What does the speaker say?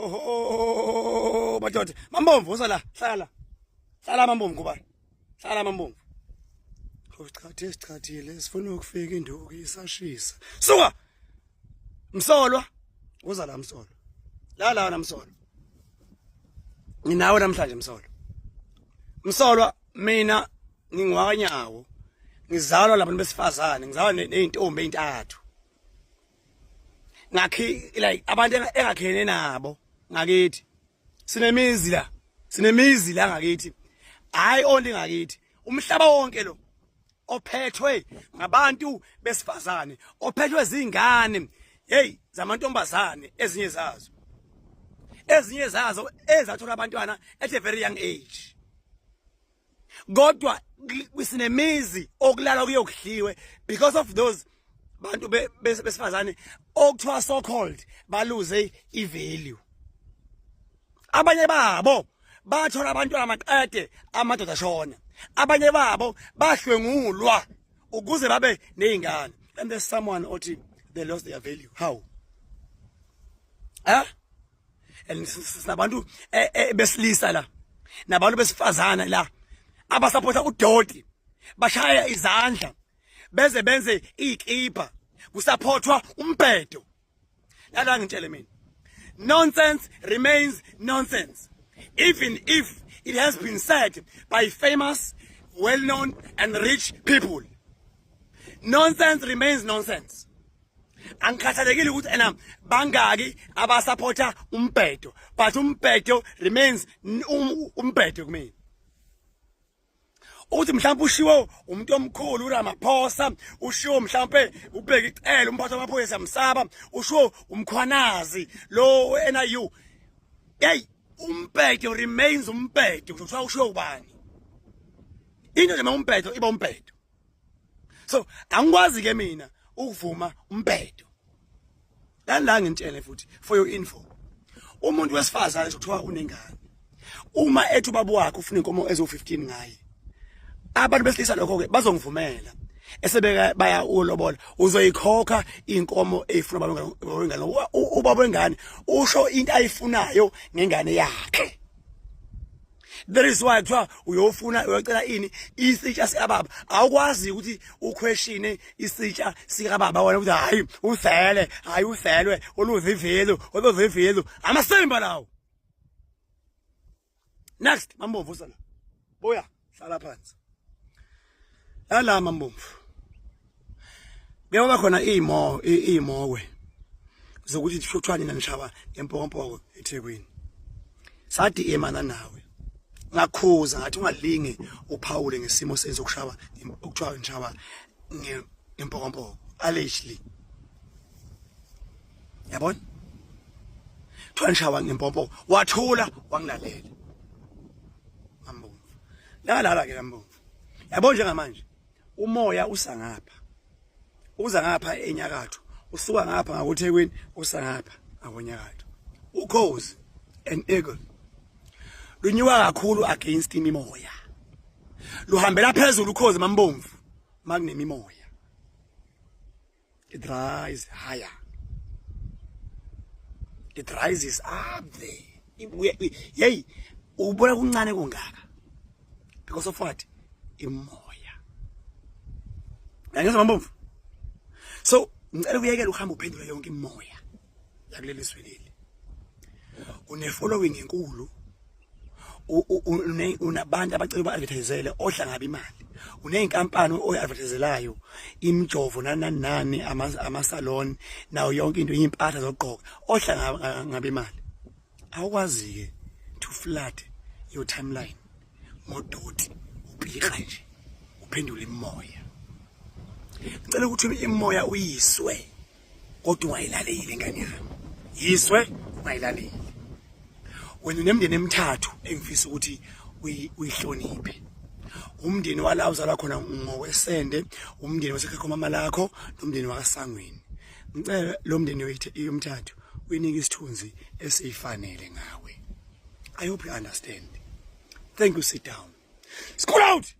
Oh madoda, Mambomvu usala, hlala. Hlala Mambomvu kuba. Hlala Mambomvu. Isichathile sifuna ukufika induku isashisa. Suka. Msolwa. Uza la Msolwa. La namsolwa. Nginawe namhlanje Msolwa. Msolwa mina ngingwakanyawo. Ngizalwa labantu besifazane, ngizalwa nezintombi ezintathu. Ngakhi like abantu engakhene nabo ngakithi. Sinemizi la ngakithi. Hayi only ngakithi. Umhlaba wonke lo ophethwe ngabantu besifazane, ophethwe izingane, hey, zamantombazane ezinye zazo ezathola abantwana at a very young age. Kodwa kusinemizi okulala kuyokudliwe because of those bantu besifazane okuthiwa so called baluze ivalue. Abanye babo bathola abantwana amaqede amadoda shona. Abanye babo bahlwengulwa ukuze babe nezingane. And there's someone othi they lost their value. How? And sinabantu besilisa la. Nabantu besifazana la. Abasapota udoti. Bashaya izandla. Benze ikipa. Kusapotwa umbhedo. Lala ngitshele mina. Nonsense remains nonsense. Even if it has been said by famous, well-known and rich people. Nonsense remains nonsense. Angikhathalekile ukuthi ena bangaki abasupporta umbhedo, but umbhedo remains umbhedo kumina. Uthi mhlawumbe ushiwo umuntu omkhulu uRamaphosa, ushiwo mhlawumbe ubheka icele umphathi wamaphoyisa Msaba, ushiwo umkhwanazi lo NIU. Hey, umbhedo remains umbhedo kuthiwa ushiwo ubani. Into nje umbhedo iba umbhedo. So angikwazi ke mina ukuvuma umbhedo. La ngintshele futhi for your info. Umuntu wesifazane kuthiwa unengane. Uma ethi ubaba wakhe ufuna inkomo ezo 15 ngaye. Abantu besilisa lokho ke bazongivumela. Esebeka baya ulobola uzoyikhokha inkomo efuna ubaba wengane usho into ayifunayo ngengane yakhe. There is why kuthiwa uyocela ini isitsha sikababa. Awukwazi ukuthi uquestione isitsha sikababa wena ukuthi hayi uselwe oluzivelo amasemba lawo. Next Mambomvu usala. Boya hlala phansi. Lala Mambomvu. Kuyoba khona imowe zokuthi kuthwani nanishaba empokompoko eThekwini. Sathi emana nawe. Ngakhuza ngathi ungalinge uPaul ngesimo senzo kushaba ukuthiwa ngishaba ngempokompoko allegedly. Yabona? Thwanishaba ngempompo wathula wangilalela. Mambomvu. Lala ke Mambomvu. Yabona njengamanje umoya usangapha. Uza ngapha enyakatho, usuka ngapha ngakuThekwini, usa ngapha ngakonyakatho. Ukhozi an eagle. Lunyuka kakhulu against imimoya. Luhambela phezulu ukhozi Mambomvu makunemimoya. It rises higher. It rises up there. Hey, ubona kuncane kungaka. Because of what? Imoya. Ngiyazwa Mambomvu. So, ngicela ukuyekela uhamba uphendula yonke imoya yakuleli sweleli. Une following enkulu. Unabantu abacela ba-advertisele odla ngabe imali. Uneyinkampani oyi-advertiselayo imjovo nani ama-salon nawo yonke into impahla zokugqoka odla ngabe imali. Awukwazi ke to flood your timeline ngodoti ubhika nje uphendule imoya. Ngicela ukuthi imoya uyiswe kodwa ungayilaleli ingane yami. Yiswe ungayilaleli. Wena unemndeni emithathu engifisa ukuthi uyihloniphe. Umndeni wala uzalwa khona ngokwesende, umndeni wasekhaya mama lakho, nomndeni wakaSangweni. Ngicela lo mndeni yomthathu uyinika isithunzi esifanele ngawe. I hope you understand. Thank you. Sit down. School out.